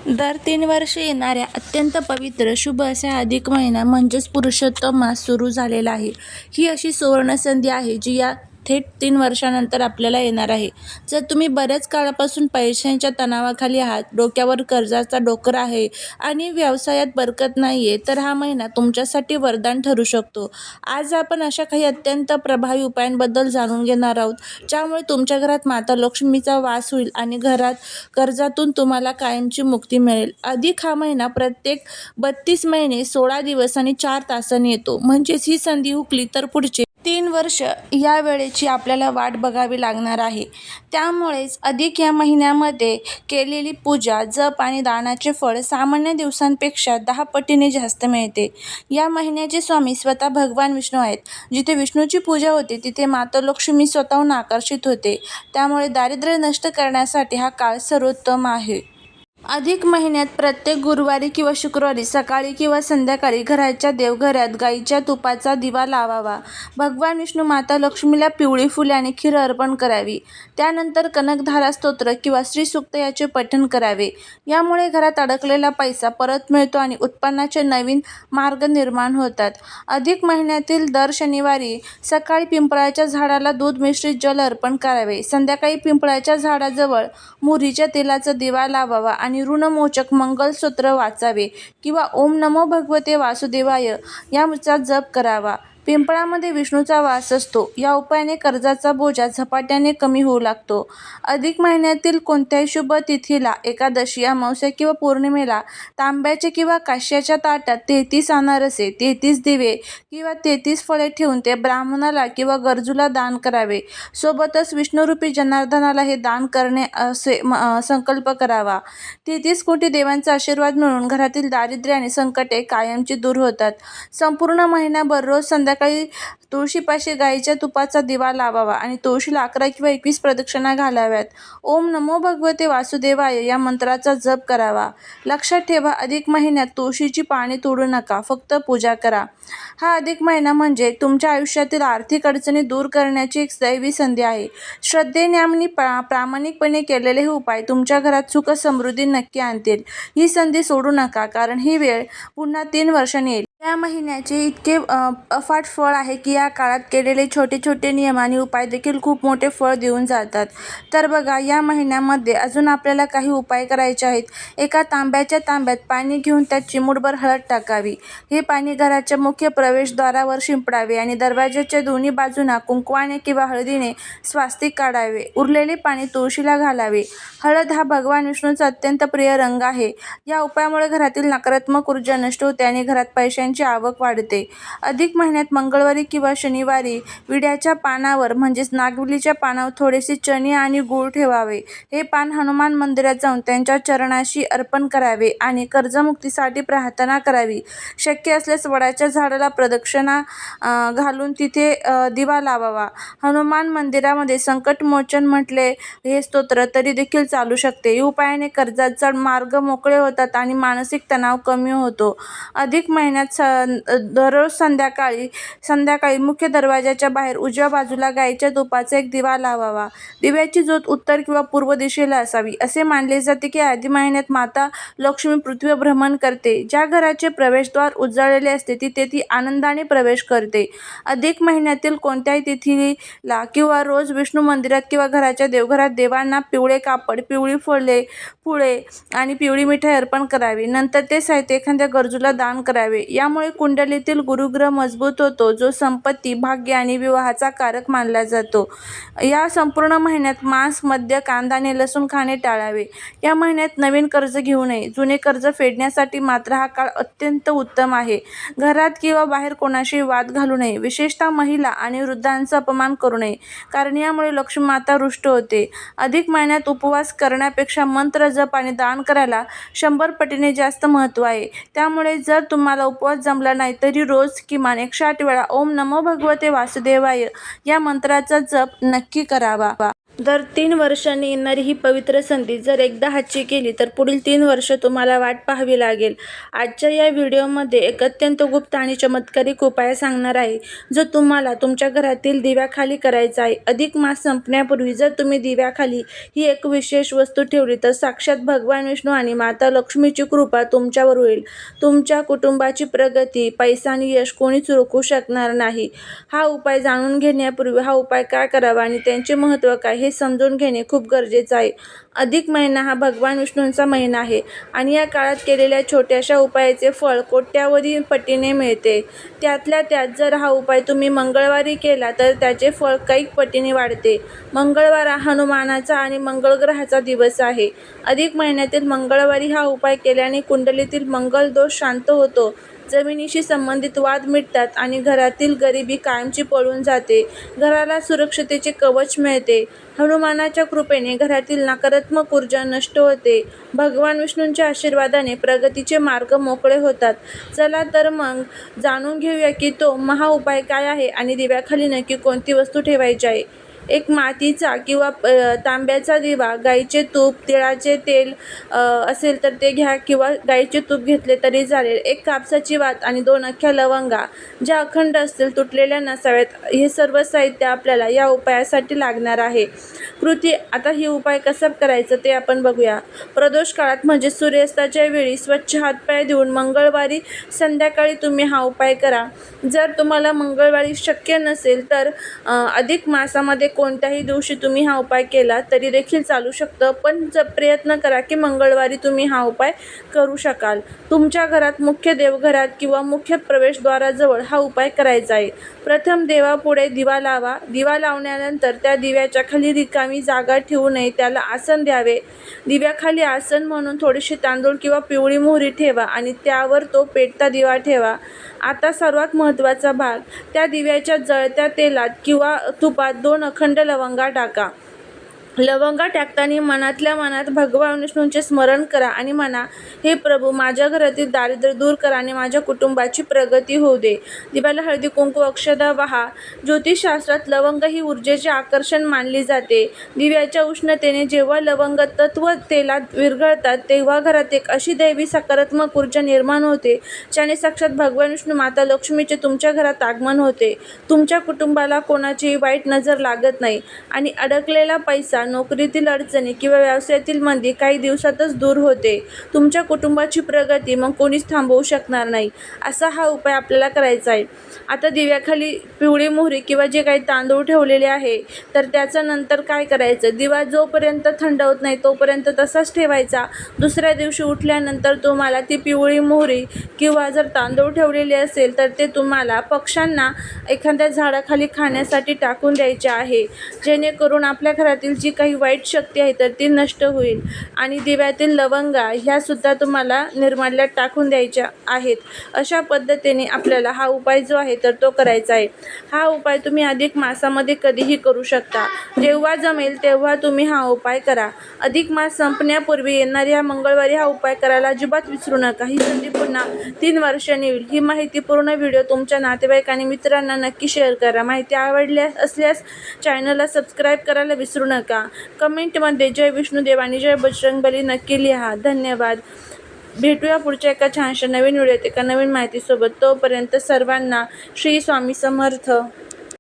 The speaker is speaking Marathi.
दर 3 वर्षे येणाऱ्या अत्यंत पवित्र, शुभ असा अधिक महिना म्हणजेच पुरुषोत्तम मास सुरू झालेला आहे. ही अशी सुवर्णसंधी आहे जी या थेट 3 वर्षानंतर आपल्याला येणार आहे. जर तुम्ही बऱ्याच काळापासून पैशांच्या तणावाखाली आहात, डोक्यावर कर्जाचा डोंगर आहे आणि व्यवसायात बरकत नाहीये, तर हा महिना तुमच्यासाठी वरदान ठरू शकतो. आज आपण अशा काही अत्यंत प्रभावी उपायांबद्दल जाणून घेणार आहोत, ज्यामुळे तुमच्या घरात माता लक्ष्मीचा वास होईल आणि घरात कर्जातून तुम्हाला कायमची मुक्ती मिळेल. अधिक हा महिना प्रत्येक 32 महिने 16 दिवस आणि 4 तासांनी येतो. म्हणजेच ही संधी हुकली तर पुढचे 3 वर्ष या वेळेची आपल्याला वाट बघावी लागणार आहे. त्यामुळेच अधिक या महिन्यामध्ये केलेली पूजा, जप आणि दानाचे फळ सामान्य दिवसांपेक्षा 10 पटीने जास्त मिळते. या महिन्याचे स्वामी स्वतः भगवान विष्णू आहेत. जिथे विष्णूची पूजा होते तिथे माता लक्ष्मी स्वतःहून आकर्षित होते. त्यामुळे दारिद्र्य नष्ट करण्यासाठी हा काळ सर्वोत्तम आहे. अधिक महिन्यात प्रत्येक गुरुवारी किंवा शुक्रवारी सकाळी किंवा संध्याकाळी घराच्या देवघरात गाईच्या तुपाचा दिवा लावावा. भगवान विष्णू माता लक्ष्मीला पिवळी फुले आणि खीर अर्पण करावी. त्यानंतर कनकधारा स्तोत्र किंवा श्रीसूक्त याचे पठण करावे. यामुळे घरात अडकलेला पैसा परत मिळतो आणि उत्पन्नाचे नवीन मार्ग निर्माण होतात. अधिक महिन्यातील दर शनिवारी सकाळी पिंपळाच्या झाडाला दूध मिश्रित जल अर्पण करावे. संध्याकाळी पिंपळाच्या झाडाजवळ मोहरीच्या तेलाचा दिवा लावावा आणि ऋणमोचक मंगलसूत्र वाचावे किंवा ओम नमो भगवते वासुदेवाय याचा जप करावा. पिंपळामध्ये विष्णूचा वास असतो. या उपायाने कर्जाचा बोजा झपाट्याने कमी होऊ लागतो. अधिक महिन्यातील कोणत्याही शुभ तिथीला, एकादशी, अमावस्या किंवा पौर्णिमेला तांब्याच्या किंवा काश्याच्या ताटात 33 अनारसे, 33 दिवे किंवा 33 फळे ठेवून ते ब्राह्मणाला किंवा गरजूला दान करावे. सोबतच विष्णुरूपी जनार्दनाला हे दान करणे असे संकल्प करावा. 33 कोटी देवांचा आशीर्वाद मिळून घरातील दारिद्र्य आणि संकटे कायमची दूर होतात. संपूर्ण महिनाभर रोज संध्याकाळी तुळशीपाशी गाईच्या तुपाचा दिवा लावावा आणि तुळशीला 11 किंवा 21 प्रदक्षिणा घालाव्यात. ओम नमो भगवते वासुदेवाय या मंत्राचा जप करावा. लक्षात ठेवा, अधिक महिन्यात तुळशीची पाने तोडू नका, फक्त पूजा करा. हा अधिक महिना म्हणजे तुमच्या आयुष्यातील आर्थिक अडचणी दूर करण्याची एक दैवी संधी आहे. श्रद्धेने आणि प्रामाणिकपणे केलेले हे उपाय तुमच्या घरात सुख समृद्धी नक्की आणतील. ही संधी सोडू नका, कारण ही वेळ पुन्हा 3 वर्षांनी येईल. या महिन्याचे इतके अफाट फळ आहे की या काळात केलेले छोटे छोटे नियम आणि उपाय देखील खूप मोठे फळ देऊन जातात. तर बघा, या महिन्यामध्ये अजून आपल्याला काही उपाय करायचे आहेत. एका तांब्याच्या तांब्यात पाणी घेऊन त्यात चिमूटभर हळद टाकावी. हे पाणी घराच्या मुख्य प्रवेशद्वारावर शिंपडावे आणि दरवाजाच्या दोन्ही बाजूंना कुंकवाने किंवा हळदीने स्वास्तिक काढावे. उरलेले पाणी तुळशीला घालावे. हळद हा भगवान विष्णूचा अत्यंत प्रिय रंग आहे. या उपायामुळे घरातील नकारात्मक ऊर्जा नष्ट होते आणि घरात पैशांची आवक वाढते. अधिक महिन्यात मंगळवारी किंवा शनिवारी विड्याच्या पानावर म्हणजेच नागवेलीच्या पानावर थोडेसे चणे आणि गूळ ठेवावे. हे पान हनुमान मंदिरात जाऊन त्यांच्या चरणाशी अर्पण करावे आणि कर्जमुक्तीसाठी प्रार्थना करावी. शक्य असल्यास वडाच्या झाडाला प्रदक्षिणा घालून तिथे दिवा लावावा. हनुमान मंदिरामध्ये संकटमोचन म्हटले हे स्तोत्र तरी देखील चालू शकते. या उपायाने कर्जाचा मार्ग मोकळे होतात आणि मानसिक तणाव कमी होतो. अधिक महिन्यात दररोज संध्याकाळी मुख्य दरवाजाच्या बाहेर उजव्या बाजूला गाईच्या तुपाचा एक दिवा लावावा. दिव्याची ज्योत उत्तर किंवा पूर्व दिशेला असावी. असे मानले जाते की अधिक महिन्यात माता लक्ष्मी पृथ्वीवर भ्रमण करते. ज्या घराचे प्रवेशद्वार उजळलेले असते तिथे ती आनंदाने प्रवेश करते. अधिक महिन्यातील कोणत्याही तिथीला किंवा रोज विष्णू मंदिरात किंवा घराच्या देवघरात देवांना पिवळे कापड, पिवळी फुले आणि पिवळी मिठाई अर्पण करावी. नंतर ते साहित्य एखाद्या गरजूला दान करावे. यामुळे कुंडलीतील गुरुग्रह मजबूत होतो, जो संपत्ती, भाग्य आणि विवाहाचा कारक मानला जातो. या संपूर्ण महिन्यात मांस, मद्य, कांदा आणि लसूण खाणे टाळावे. या महिन्यात नवीन कर्ज घेऊ नये. जुने कर्ज फेडण्यासाठी मात्र हा काळ अत्यंत उत्तम आहे. घरात किंवा बाहेर कोणाशी वाद घालू नये. विशेषतः महिला आणि वृद्धांचा अपमान करू नये, कारण यामुळे लक्ष्मी माता रुष्ट होते. अधिक महिन्यात उपवास करण्यापेक्षा मंत्र, जप आणि दान करायला 100 पटीने जास्त महत्त्व आहे. त्यामुळे जर तुम्हाला उपवास जमला नाही तरी रोज किमान 108 वेळा ओम नमो भगवते वासुदेवाय या मंत्राचा जप नक्की करावा. दर 3 वर्षांनी येणारी ही पवित्र संधी जर एकदा हातची केली तर पुढील 3 वर्ष तुम्हाला वाट पाहावी लागेल. आजच्या या व्हिडिओमध्ये एक अत्यंत गुप्त आणि चमत्कारिक उपाय सांगणार आहे, जो तुम्हाला तुमच्या घरातील दिव्याखाली करायचा आहे. अधिक मास संपण्यापूर्वी जर तुम्ही दिव्याखाली ही एक विशेष वस्तू ठेवली तर साक्षात भगवान विष्णू आणि माता लक्ष्मीची कृपा तुमच्यावर होईल. तुमच्या कुटुंबाची प्रगती, पैसा आणि यश कोणीच रोखू शकणार नाही. हा उपाय जाणून घेण्यापूर्वी हा उपाय काय करावा आणि त्याचे महत्त्व काय हे समजून घेणे खूप गरजेचं आहे. अधिक महिना हा भगवान विष्णूंचा महिना आहे आणि या काळात केलेल्या छोट्याशा उपायाचे फळ कोट्यावधी पटीने मिळते. त्यातल्या त्यात जर हा उपाय तुम्ही मंगळवारी केला तर त्याचे फळ कैक पटीने वाढते. मंगळवार हा हनुमानाचा आणि मंगळ ग्रहाचा दिवस आहे. अधिक महिन्यातील मंगळवारी हा उपाय केल्याने कुंडलीतील मंगळ दोष शांत होतो, जमिनीशी संबंधित वाद मिटतात आणि घरातील गरिबी कायमची पळून जाते. घराला सुरक्षिततेचे कवच मिळते. हनुमानाच्या कृपेने घरातील नकारात्मक ऊर्जा नष्ट होते. भगवान विष्णूंच्या आशीर्वादाने प्रगतीचे मार्ग मोकळे होतात. चला तर मग जाणून घेऊया की तो महा उपाय काय आहे आणि दिव्याखाली नक्की कोणती वस्तू ठेवायची आहे. एक मातीचा किंवा तांब्याचा दिवा, गाईचे तूप, तिळाचे तेल असेल तर ते घ्या किंवा गाईचे तूप घेतले तरी चालेल. एक कापसाची वात आणि 2 अख्ख्या लवंगा, ज्या अखंड असतील, तुटलेल्या नसाव्यात. हे सर्व साहित्य आपल्याला या उपायासाठी लागणार आहे. कृती. आता ही उपाय कसा करायचं ते आपण बघूया. प्रदोष काळात म्हणजे सूर्यास्ताच्या वेळी स्वच्छ हातपाय धुवून मंगळवारी संध्याकाळी तुम्ही हा उपाय करा. जर तुम्हाला मंगळवारी शक्य नसेल तर अधिक मासामध्ये कोणत्याही दिवशी तुम्ही हा उपाय केला तरी देखील चालू शकतं, पण प्रयत्न करा की मंगळवारी तुम्ही हा उपाय करू शकाल. तुमच्या घरात मुख्य देवघरात किंवा मुख्य प्रवेशद्वाराजवळ हा उपाय करायचा आहे. प्रथम देवापुढे दिवा लावा. दिवा लावल्यानंतर त्या दिव्याच्या खाली रिकामी जागा ठेवू नये, त्याला आसन द्यावे. दिव्याखाली आसन म्हणून थोडीशी तांदूळ किंवा पिवळी मोहरी ठेवा आणि त्यावर तो पेटता दिवा ठेवा. आता सर्वात महत्त्वाचा भाग, त्या दिव्याच्या जळत्या तेलात किंवा तुपात 2 अखंड लवंगा टाका. लवंगा टाकताना मनातल्या मनात भगवान विष्णूंचे स्मरण करा आणि म्हणा, हे प्रभू, माझ्या घरातील दारिद्र्य दूर करा आणि माझ्या कुटुंबाची प्रगती होऊ दे. दिव्याला हळदी कुंकू अक्षदा वाहा. ज्योतिषशास्त्रात लवंग ही ऊर्जेचे आकर्षण मानली जाते. दिव्याच्या उष्णतेने जेव्हा लवंग तत्व तेलात विरघळतात तेव्हा घरात एक अशी दैवी सकारात्मक ऊर्जा निर्माण होते, ज्याने साक्षात भगवान विष्णू माता लक्ष्मीचे तुमच्या घरात आगमन होते. तुमच्या कुटुंबाला कोणाचीही वाईट नजर लागत नाही आणि अडकलेला पैसा, नोकरीतील अडचणी किंवा व्यवसायातील मंदी काही दिवसातच दूर होते. तुमच्या कुटुंबाची प्रगती मग कोणीच थांबवू शकणार नाही. असा हा उपाय आपल्याला करायचा आहे. आता दिव्याखाली पिवळी मोहरी किंवा जे काही तांदूळ ठेवलेले आहे तर त्याचं नंतर काय करायचं, दिवा जोपर्यंत थंड होत नाही तोपर्यंत तसाच ठेवायचा. दुसऱ्या दिवशी उठल्यानंतर तुम्हाला ती पिवळी मोहरी किंवा जर तांदूळ ठेवलेले असेल तर ते तुम्हाला पक्ष्यांना एखाद्या झाडाखाली खाण्यासाठी टाकून द्यायचे आहे, जेणेकरून आपल्या घरातील जी काही वाईट शक्ती आहे तर ती नष्ट होईल. आणि दिव्यातील लवंगा ह्या सुद्धा तुम्हाला निर्माल्यात टाकून द्यायच्या आहेत. अशा पद्धतीने आपल्याला हा उपाय जो आहे तर तो करायचा आहे. हा उपाय तुम्ही अधिक मासामध्ये कधीही करू शकता. जेव्हा जमेल तेव्हा तुम्ही हा उपाय करा. अधिक मास संपण्यापूर्वी येणाऱ्या मंगळवारी हा उपाय करायला अजिबात विसरू नका. ही संधी पुन्हा 3 वर्षांनी येईल. ही माहितीपूर्ण व्हिडिओ तुमच्या नातेवाईक आणि मित्रांना नक्की शेअर करा. माहिती आवडली असल्यास चॅनलला सबस्क्राईब करायला विसरू नका. कमेंटमध्ये जय विष्णुदेव आणि जय बजरंगबली नक्की लिहा. धन्यवाद. भेटूया पुढच्या एका छानशा नवीन व्हिडिओत एका नवीन माहितीसोबत. तोपर्यंत सर्वांना श्री स्वामी समर्थ.